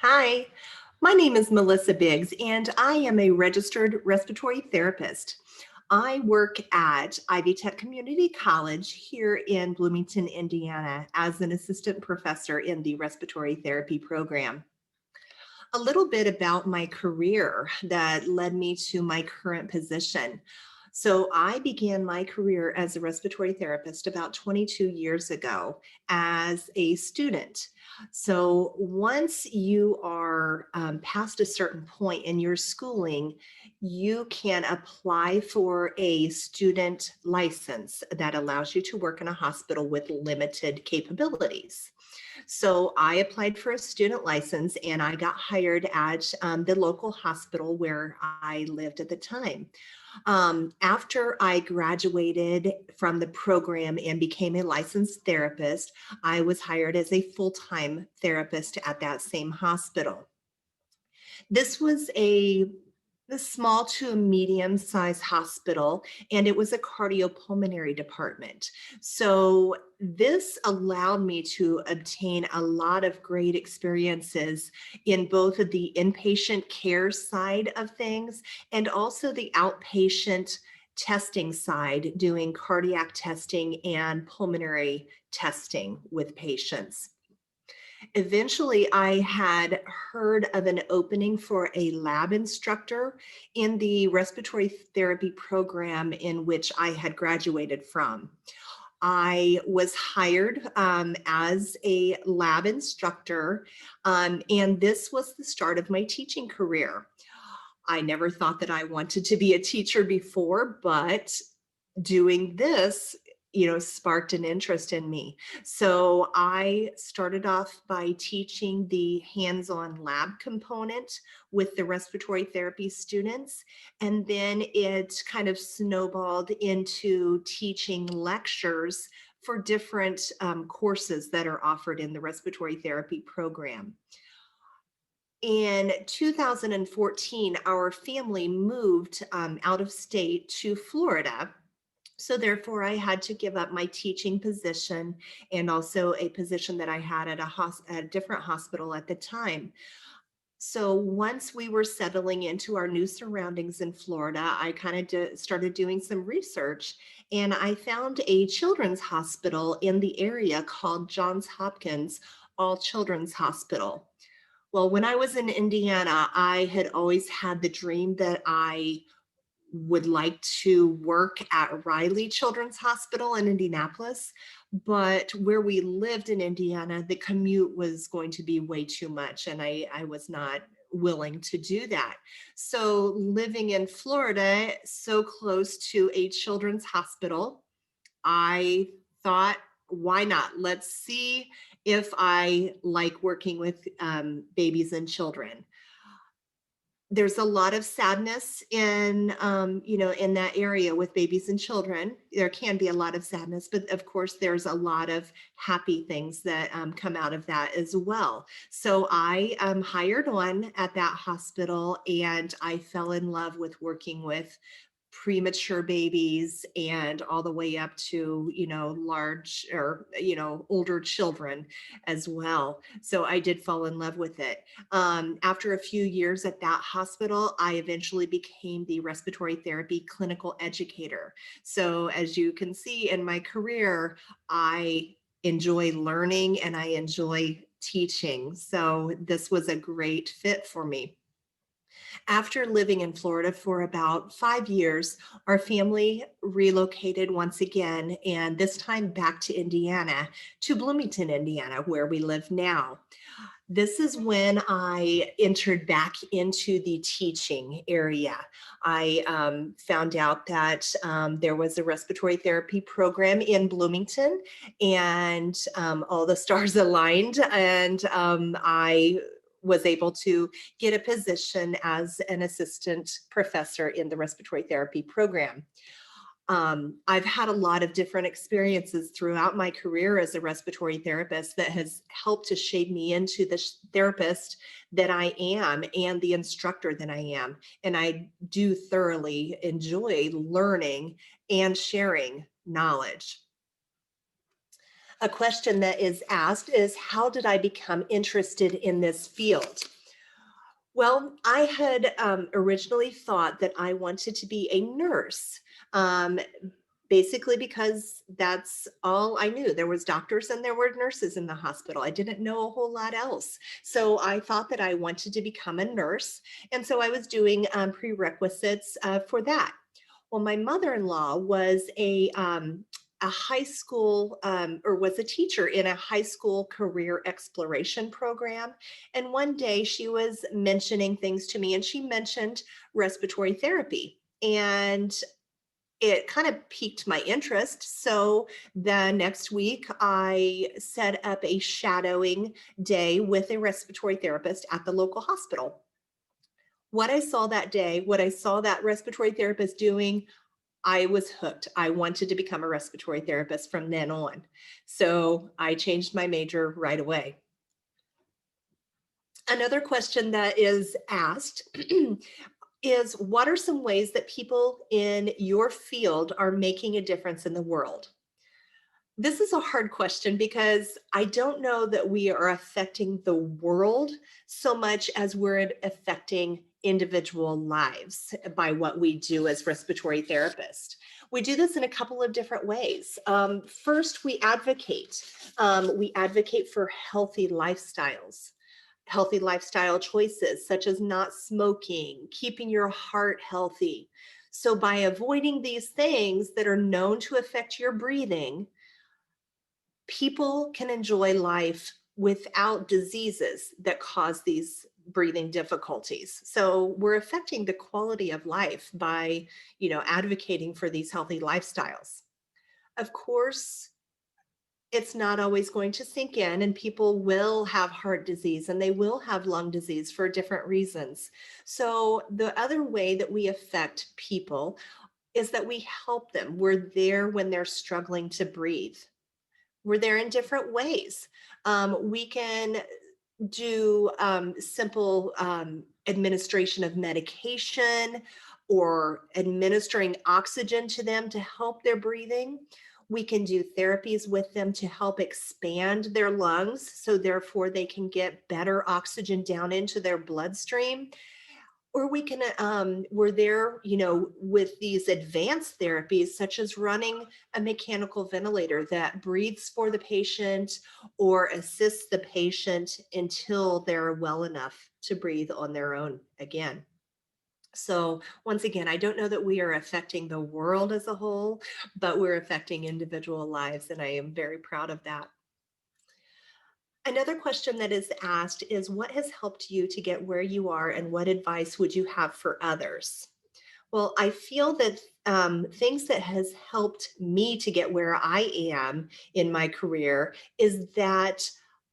Hi, my name is Melissa Biggs, and I am a registered respiratory therapist. I work at Ivy Tech Community College here in Bloomington, Indiana, as an assistant professor in the respiratory therapy program. A little bit about my career that led me to my current position. So, I began my career as a respiratory therapist about 22 years ago as a student. So, once you are past a certain point in your schooling, you can apply for a student license that allows you to work in a hospital with limited capabilities. So I applied for a student license and I got hired at the local hospital where I lived at the time. After I graduated from the program and became a licensed therapist, I was hired as a full-time therapist at that same hospital. This was a small to medium-sized hospital, and it was a cardiopulmonary department. So this allowed me to obtain a lot of great experiences in both of the inpatient care side of things and also the outpatient testing side, doing cardiac testing and pulmonary testing with patients. Eventually, I had heard of an opening for a lab instructor in the respiratory therapy program in which I had graduated from. I was hired as a lab instructor, and this was the start of my teaching career. I never thought that I wanted to be a teacher before, but doing this, sparked an interest in me. So I started off by teaching the hands-on lab component with the respiratory therapy students, and then it kind of snowballed into teaching lectures for different courses that are offered in the respiratory therapy program. In 2014, our family moved out of state to Florida. So therefore, I had to give up my teaching position and also a position that I had at a different hospital at the time. So once we were settling into our new surroundings in Florida, I kind of started doing some research, and I found a children's hospital in the area called Johns Hopkins All Children's Hospital. Well, when I was in Indiana, I had always had the dream that I would like to work at Riley Children's Hospital in Indianapolis, but where we lived in Indiana, the commute was going to be way too much, and I was not willing to do that. So living in Florida, so close to a children's hospital, I thought, why not? Let's see if I like working with babies and children. There's a lot of sadness in, in that area with babies and children. There can be a lot of sadness, but of course, there's a lot of happy things that come out of that as well. So I hired on at that hospital, and I fell in love with working with premature babies and all the way up to large or older children as well. So I did fall in love with it. After a few years at that hospital, I eventually became the respiratory therapy clinical educator. So as you can see in my career, I enjoy learning and I enjoy teaching. So this was a great fit for me. After living in Florida for about 5 years, our family relocated once again, and this time back to Indiana, to Bloomington, Indiana, where we live now. This is when I entered back into the teaching area. I found out that there was a respiratory therapy program in Bloomington, and all the stars aligned, and I was able to get a position as an assistant professor in the respiratory therapy program. I've had a lot of different experiences throughout my career as a respiratory therapist that has helped to shape me into the therapist that I am and the instructor that I am. And I do thoroughly enjoy learning and sharing knowledge. A question that is asked is, how did I become interested in this field? Well, I had originally thought that I wanted to be a nurse. Um, Basically because that's all I knew. There was doctors and there were nurses in the hospital. I didn't know a whole lot else. So I thought that I wanted to become a nurse. And so I was doing prerequisites for that. Well, my mother-in-law was a high school or was a teacher in a high school career exploration program. And one day she was mentioning things to me and she mentioned respiratory therapy. And it kind of piqued my interest. So the next week, I set up a shadowing day with a respiratory therapist at the local hospital. What I saw that day, what I saw that respiratory therapist doing, I was hooked. I wanted to become a respiratory therapist from then on. So I changed my major right away. Another question that is asked is, what are some ways that people in your field are making a difference in the world? This is a hard question because I don't know that we are affecting the world so much as we're affecting individual lives by what we do as respiratory therapists. We do this in a couple of different ways. First, we advocate. We advocate for healthy lifestyles, healthy lifestyle choices such as not smoking, keeping your heart healthy. So by avoiding these things that are known to affect your breathing, people can enjoy life without diseases that cause these breathing difficulties. So we're affecting the quality of life by, advocating for these healthy lifestyles. Of course, it's not always going to sink in, and people will have heart disease and they will have lung disease for different reasons. So the other way that we affect people is that we help them. We're there when they're struggling to breathe. We're there in different ways. We can do simple administration of medication or administering oxygen to them to help their breathing. We can do therapies with them to help expand their lungs, so therefore they can get better oxygen down into their bloodstream. Or we can, we're there, with these advanced therapies, such as running a mechanical ventilator that breathes for the patient or assists the patient until they're well enough to breathe on their own again. So once again, I don't know that we are affecting the world as a whole, but we're affecting individual lives, and I am very proud of that. Another question that is asked is, what has helped you to get where you are, and what advice would you have for others? Well, I feel that things that has helped me to get where I am in my career is that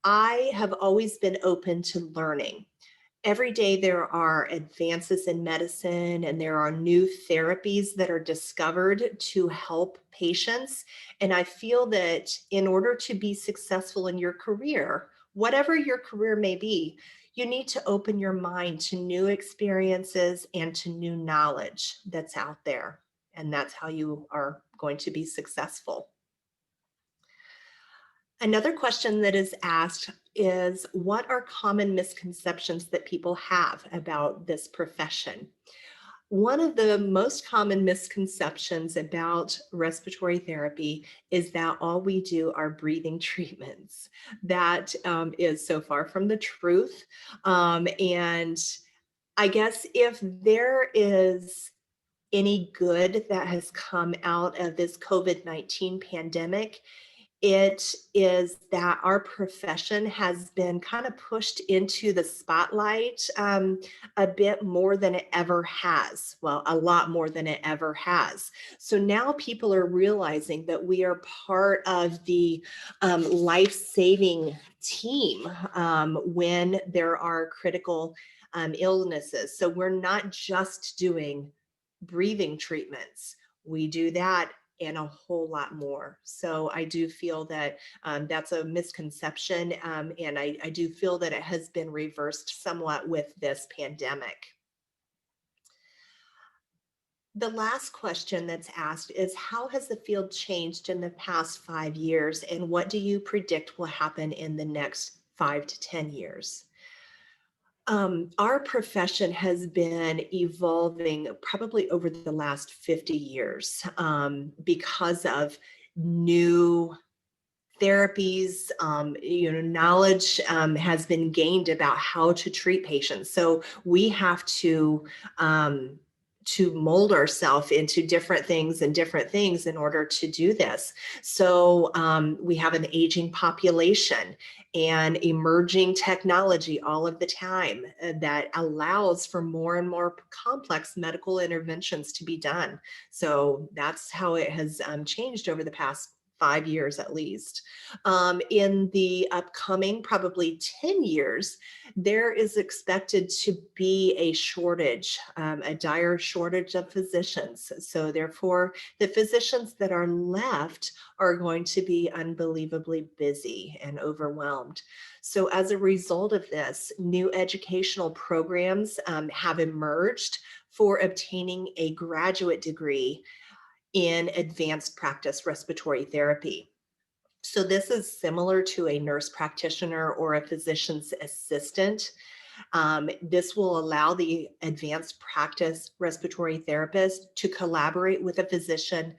I have always been open to learning. Every day there are advances in medicine and there are new therapies that are discovered to help patients. And I feel that in order to be successful in your career, whatever your career may be, you need to open your mind to new experiences and to new knowledge that's out there. And that's how you are going to be successful. Another question that is asked is, what are common misconceptions that people have about this profession? One of the most common misconceptions about respiratory therapy is that all we do are breathing treatments. That is so far from the truth. And I guess if there is any good that has come out of this COVID-19 pandemic, it is that our profession has been kind of pushed into the spotlight a bit more than it ever has. Well, a lot more than it ever has. So now people are realizing that we are part of the life-saving team when there are critical illnesses. So we're not just doing breathing treatments. We do that and a whole lot more. So I do feel that that's a misconception. And I do feel that it has been reversed somewhat with this pandemic. The last question that's asked is, how has the field changed in the past 5 years, and what do you predict will happen in the next 5 to 10 years? Our profession has been evolving probably over the last 50 years because of new therapies. Knowledge has been gained about how to treat patients. So we have um, to mold ourselves into different things in order to do this. So we have an aging population and emerging technology all of the time that allows for more and more complex medical interventions to be done. So that's how it has changed over the past 5 years at least. In the upcoming probably 10 years, there is expected to be a shortage, a dire shortage of physicians. So therefore, the physicians that are left are going to be unbelievably busy and overwhelmed. So as a result of this, new educational programs have emerged for obtaining a graduate degree in advanced practice respiratory therapy. So this is similar to a nurse practitioner or a physician's assistant. This will allow the advanced practice respiratory therapist to collaborate with a physician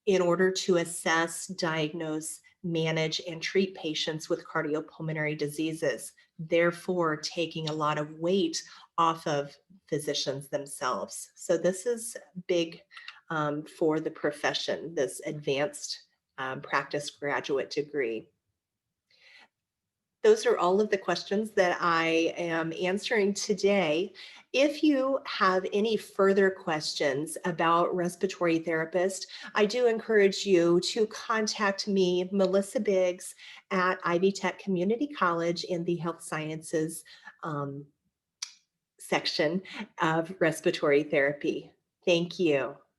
in order to assess, diagnose, manage, and treat patients with cardiopulmonary diseases, therefore taking a lot of weight off of physicians themselves. So this is big for the profession, this advanced practice graduate degree. Those are all of the questions that I am answering today. If you have any further questions about respiratory therapist, I do encourage you to contact me, Melissa Biggs, at Ivy Tech Community College in the Health Sciences um, section of respiratory therapy. Thank you.